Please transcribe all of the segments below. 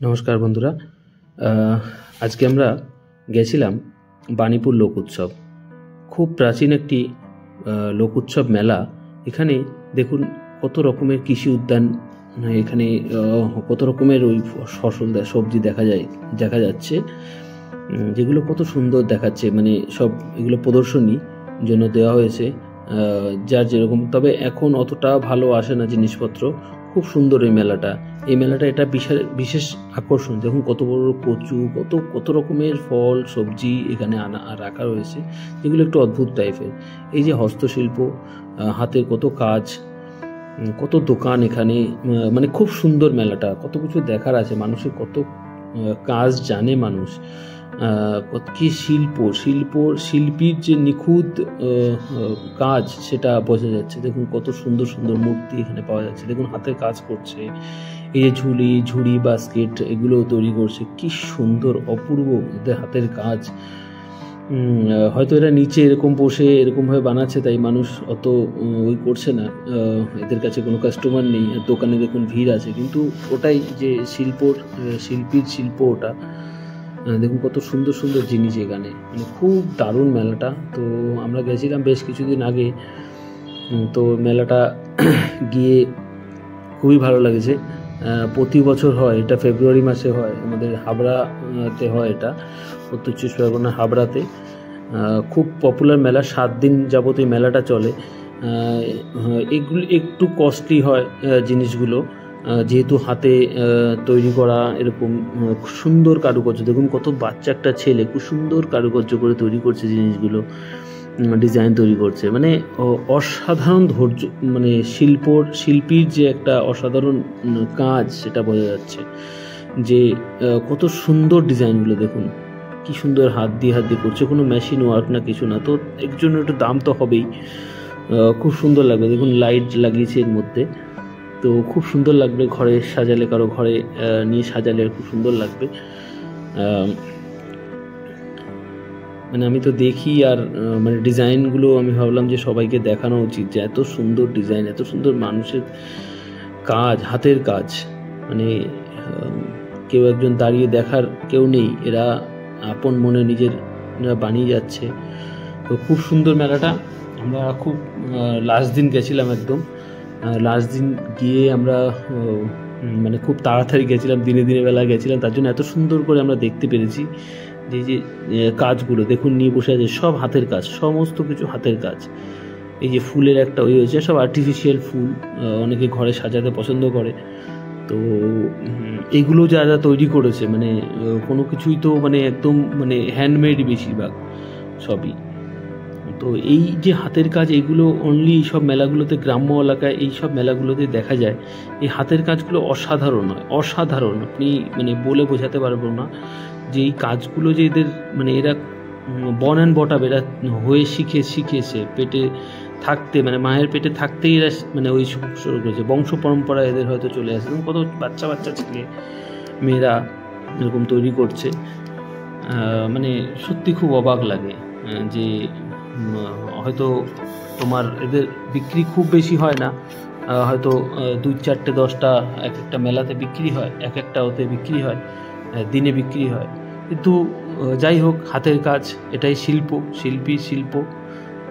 নমস্কার বন্ধুরা। আজকে আমরা গেছিলাম বাণীপুর লোক উৎসব। খুব প্রাচীন একটি লোক উৎসব মেলা। এখানে দেখুন কত রকমের কৃষি উদ্যান, এখানে কত রকমের ওই ফসল সবজি দেখা যাচ্ছে, যেগুলো কত সুন্দর দেখাচ্ছে। মানে সব এগুলো প্রদর্শনী জন্য দেওয়া হয়েছে, যার যেরকম। তবে এখন অতটা ভালো আসে না জিনিসপত্র। খুব সুন্দর এই মেলাটা। এটা বিশেষ আকর্ষণ। দেখুন কত বড় কচু, কত রকমের ফল সবজি এখানে রাখা রয়েছে, যেগুলো একটু অদ্ভুত টাইপের। এই যে হস্তশিল্প, হাতের কত কাজ, কত দোকান এখানে। মানে খুব সুন্দর মেলাটা। কত কিছু দেখার আছে, মানুষের কত কাজ জানে মানুষ, কি শিল্পীর যে নিখুঁত কাজ সেটা বোঝা যাচ্ছে। দেখুন কত সুন্দর সুন্দর মূর্তি এখানে পাওয়া যাচ্ছে। দেখুন হাতের কাজ করছে, এই যে ঝুড়ি বাস্কেট এগুলো তৈরি করছে। কি সুন্দর অপূর্ব এদের হাতের কাজ। হয়তো এরা নিচে এরকম বসে এরকমভাবে বানাচ্ছে, তাই মানুষ অত ওই করছে না, এদের কাছে কোনো কাস্টমার নেই। দোকানে দেখুন ভিড় আছে, কিন্তু ওটাই যে শিল্পীর শিল্প ওটা। দেখুন কত সুন্দর সুন্দর জিনিস এখানে, মানে খুব দারুণ মেলাটা। তো আমরা গেছিলাম বেশ কিছুদিন আগে, তো মেলাটা গিয়ে খুবই ভালো লেগেছে। প্রতি বছর হয় এটা, ফেব্রুয়ারি মাসে হয়, আমাদের হাবড়াতে হয় এটা, উত্তর চব্বিশ পরগনা হাবড়াতে। খুব পপুলার মেলা, 7 দিন যাবত এই মেলাটা চলে। এগুলো একটু কস্টলি হয় জিনিসগুলো, যেহেতু হাতে তৈরি করা, এরকম সুন্দর কারুকার্য। দেখুন কত বাচ্চা একটা ছেলে খুব সুন্দর কারুকার্য করে তৈরি করছে জিনিসগুলো, ডিজাইন তৈরি করছে। মানে অসাধারণ ধৈর্য, মানে শিল্পীর যে একটা অসাধারণ কাজ সেটা বোঝা যাচ্ছে। যে কত সুন্দর ডিজাইনগুলো দেখুন, কি সুন্দর হাত দিয়ে করছে, কোনো মেশিন ওয়ার্ক না, কিছু না। তো একজন একটু দাম তো হবেই। খুব সুন্দর লাগবে। দেখুন লাইট লাগিয়েছে এর মধ্যে, তো খুব সুন্দর লাগবে। ঘরে সাজালে, কারো ঘরে নিয়ে সাজালে খুব সুন্দর লাগবে। মানে আমি তো দেখি, আর মানে ডিজাইনগুলো আমি ভাবলাম যে সবাইকে দেখানো উচিত, যে এত সুন্দর ডিজাইন, এত সুন্দর মানুষের কাজ, হাতের কাজ। মানে কেউ একজন দাঁড়িয়ে দেখার কেউ নেই, এরা আপন মনে নিজেরা বানিয়ে যাচ্ছে। তো খুব সুন্দর মেলাটা। আমরা খুব লাস্ট দিন গেছিলাম, একদম লাস্ট দিন গিয়ে আমরা মানে খুব তাড়াতাড়ি গেছিলাম, দিনে বেলা গেছিলাম, তার জন্য এত সুন্দর করে আমরা দেখতে পেরেছি। যে কাজগুলো দেখুন, নিয়ে বসে আছে, সব হাতের কাজ, সমস্ত কিছু হাতের কাজ। এই যে ফুলের একটা ওই হয়েছে, সব আর্টিফিশিয়াল ফুল, অনেকে ঘরে সাজাতে পছন্দ করে। তো এগুলো যারা তৈরি করেছে, মানে কোনো কিছুই তো মানে একদম মানে হ্যান্ডমেড বেশিরভাগ সবই। তো এই যে হাতের কাজ, এইগুলো অনলি সব মেলাগুলোতে, গ্রাম্য এলাকায় এই সব মেলাগুলোতে দেখা যায়। এই হাতের কাজগুলো অসাধারণ হয়, অসাধারণ। আপনি মানে বলে বোঝাতে পারবো না যে এই কাজগুলো যে এদের, মানে এরা বর্ন অ্যান্ড বট আপ, এরা হয়ে শিখেছে পেটে থাকতে, মানে মায়ের পেটে থাকতেই এরা মানে ওই শুরু করেছে। বংশ পরম্পরা এদের হয়তো চলে আসে। কত বাচ্চা ছেলে মেয়েরা এরকম তৈরি করছে। মানে সত্যি খুব অবাক লাগে যে হয়তো তোমার এদের বিক্রি খুব বেশি হয় না, হয়তো 2-4টে 10টা এক একটা মেলাতে বিক্রি হয়, এক একটা ওতে বিক্রি হয়, দিনে বিক্রি হয়। কিন্তু যাই হোক, হাতের কাজ, এটাই শিল্পীর শিল্প।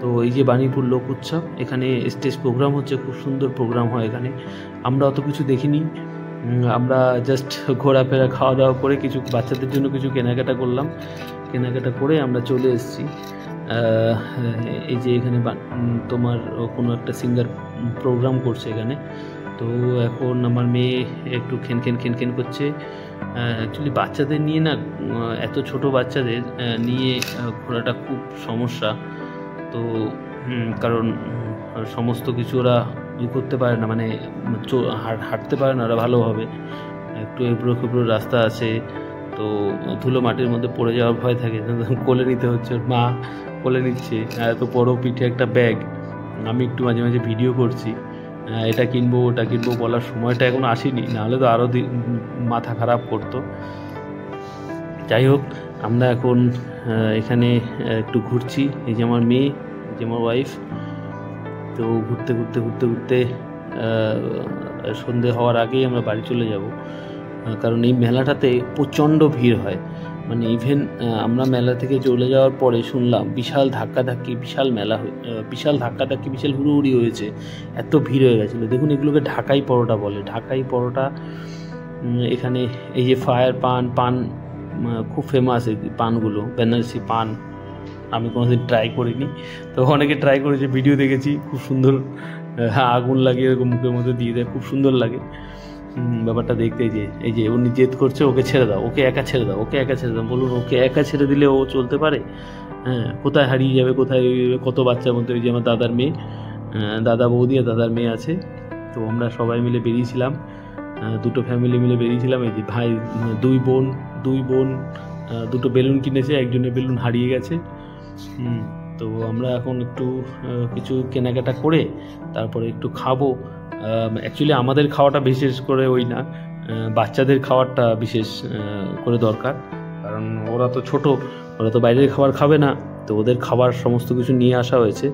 তো এই যে বাণীপুর লোক উৎসব, এখানে স্টেজ প্রোগ্রাম হচ্ছে, খুব সুন্দর প্রোগ্রাম হয় এখানে। আমরা অত কিছু দেখিনি, আমরা জাস্ট ঘোরাফেরা, খাওয়া দাওয়া করে কিছু বাচ্চাদের জন্য কিছু কেনাকাটা করলাম। কেনাকাটা করে আমরা চলে এসেছি। এই যে এখানে তোমার কোনো একটা সিঙ্গার প্রোগ্রাম করছে এখানে। তো এখন আমার মেয়ে একটু খেন করছে। অ্যাকচুয়ালি বাচ্চাদের নিয়ে না, এত ছোট বাচ্চাদের নিয়ে ঘোরাটা খুব সমস্যা। তো কারণ সমস্ত কিছু ওরা করতে পারে না, মানে হাঁটতে পারে না ওরা ভালোভাবে। একটু এবড়ো রাস্তা আছে, তো ধুলো মাটির মধ্যে পড়ে যাওয়ার ভয় থাকে। কোলে নিতে হচ্ছে, মা কোলে নিচ্ছে, এত বড় পিঠে একটা ব্যাগ। আমি একটু মাঝে মাঝে ভিডিও করছি, এটা কিনবো ওটা কিনবো বলার সময়টা এখনো আসেনি, নাহলে তো আরও মাথা খারাপ করতো। যাই হোক, আমরা এখন এখানে একটু ঘুরছি। এই যে আমার মেয়ে, এই যে আমার ওয়াইফ। তো ঘুরতে সন্ধে হওয়ার আগেই আমরা বাড়ি চলে যাব। কারণ এই মেলাটাতে প্রচণ্ড ভিড় হয়। মানে ইভেন আমরা মেলা থেকে চলে যাওয়ার পরে শুনলাম বিশাল ধাক্কাধাক্কি, বিশাল মেলা, বিশাল ধাক্কাধাক্কি, বিশাল হুড়োহুড়ি হয়েছে, এত ভিড় হয়ে গেছিলো। দেখুন এগুলোকে ঢাকাই পরোটা বলে। ঢাকাই পরোটা এখানে এই যে ফায়ার পান খুব ফেমাস এই পানগুলো, বেনারসি পান। আমি কোনোদিন ট্রাই করিনি, তো অনেকে ট্রাই করেছে, ভিডিও দেখেছি, খুব সুন্দর। আগুন লাগিয়ে এরকম মুখের মধ্যে দিয়ে দেয়, খুব সুন্দর লাগে ব্যাপারটা দেখতে। এই যে উনি জেদ করছে, ওকে ছেড়ে দাও, ওকে একা ছেড়ে দাও, ওকে একা ছেড়ে দাও। বলুন ওকে একা ছেড়ে দিলে ও চলতে পারে? হ্যাঁ, কোথায় হারিয়ে যাবে, কোথায় কত বাচ্চার মধ্যে। ওই যে আমার দাদার মেয়ে, দাদা বৌদি আর দাদার মেয়ে আছে, তো আমরা সবাই মিলে বেরিয়েছিলাম, দুটো ফ্যামিলি মিলে বেরিয়েছিলাম। এই যে ভাই, দুই বোন দুটো বেলুন কিনেছে, একজনের বেলুন হারিয়ে গেছে। তো আমরা এখন একটু কিছু কেনাকাটা করে তারপরে একটু খাবো। অ্যাকচুয়ালি আমাদের খাওয়াটা বিশেষ করে ওই না, বাচ্চাদের খাবারটা বিশেষ করে দরকার, কারণ ওরা তো ছোট, ওরা তো বাইরের খাবার খাবে না। তো ওদের খাবার সমস্ত কিছু নিয়ে আসা হয়েছে,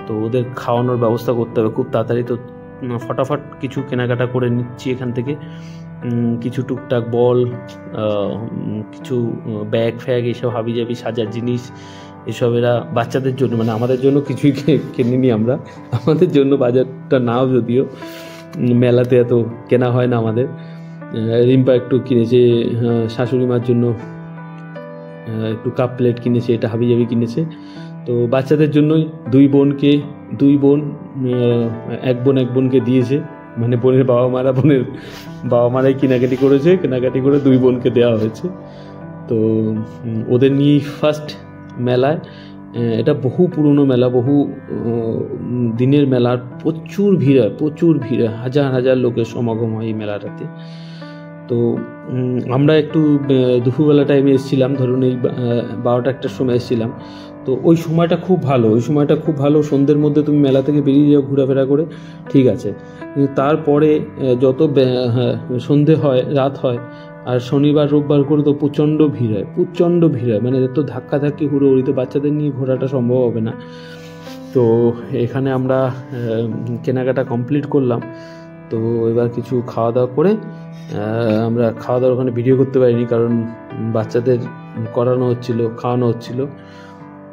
তো ওদের খাওয়ানোর ব্যবস্থা করতে হবে খুব তাড়াতাড়ি। তো ফটাফট কিছু কেনাকাটা করে নিচ্ছি এখান থেকে, কিছু টুকটাক বল, কিছু ব্যাগ ফ্যাগ, এইসব হাবিজাবি সাজার জিনিস, এসব এরা বাচ্চাদের জন্য, মানে আমাদের জন্য কিছুই কিনিনি আমরা, আমাদের জন্য বাজারটা নাও, যদিও মেলাতে এত কেনা হয় না আমাদের। রিম্পা একটু কিনেছে শাশুড়ি মার জন্য, একটু কাপ প্লেট কিনেছে, এটা হাবিজাবি কিনেছে। তো বাচ্চাদের জন্যই দুই বোন এক বোনকে দিয়েছে, মানে বোনের বাবা মারাই কেনাকাটি করেছে, কেনাকাটি করে দুই বোনকে দেওয়া হয়েছে। তো ওদের নিয়েই ফার্স্ট মেলায়। এটা বহু পুরনো মেলা, বহু দিনের মেলা, প্রচুর ভিড় হয়, হাজার হাজার লোকের সমাগম হয় এই মেলাটাতে। তো আমরা একটু দুপুরবেলা টাইমে এসেছিলাম, ধরুন এই 12টা-1টার সময় এসেছিলাম। তো ওই সময়টা খুব ভালো, সন্ধ্যের মধ্যে তুমি মেলা থেকে বেরিয়ে যাও ঘোরাফেরা করে, ঠিক আছে। কিন্তু তারপরে যত সন্ধে হয়, রাত হয়, আর শনিবার রোববার করে তো প্রচণ্ড ভিড় হয়, মানে এত ধাক্কাধাক্কি হুড়োহুড়ি, তো বাচ্চাদের নিয়ে ঘোরাটা সম্ভব হবে না। তো এখানে আমরা কেনাকাটা কমপ্লিট করলাম। তো এবার কিছু খাওয়া দাওয়া করে, আমরা খাওয়া দাওয়ার ওখানে ভিডিও করতে পারিনি, কারণ বাচ্চাদের খাওয়ানো হচ্ছিল।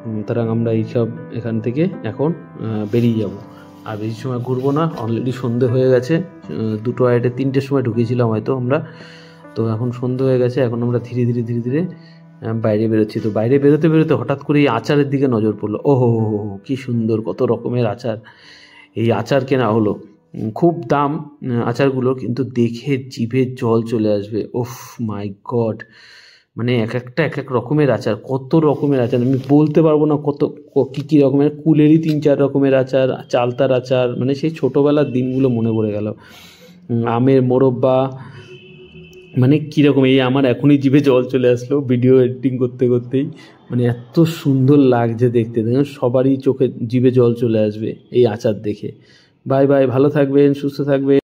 সুতরাং আমরা এইসব এখান থেকে এখন বেরিয়ে যাব, আর বেশি সময় ঘুরবো না, অলরেডি সন্ধে হয়ে গেছে। 2:30-3টের সময় ঢুকেছিলাম হয়তো আমরা, তো এখন সন্ধে হয়ে গেছে। এখন আমরা ধীরে ধীরে বাইরে বেরোচ্ছি। তো বাইরে বেরোতে হঠাৎ করে এই আচারের দিকে নজর পড়লো। ওহো, কি সুন্দর, কত রকমের আচার। এই আচার কেনা হলো, খুব দাম আচারগুলো, কিন্তু দেখে জিভে জল চলে আসবে। ওফ মাই গড, মানে এক এক রকমের আচার, কত রকমের আচার আমি বলতে পারবো না, কী রকমের। কুলেরই 3-4 রকমের আচার, চালতার আচার, মানে সেই ছোটোবেলার দিনগুলো মনে পড়ে গেল। আমের মোরব্বা, মানে কীরকম, এই আমার এখনই জিভে জল চলে আসলো ভিডিও এডিটিং করতেই। মানে এত সুন্দর লাগছে দেখতে, দেখুন সবারই জিভে জল চলে আসবে এই আচার দেখে। বাই, ভালো থাকবেন, সুস্থ থাকবেন।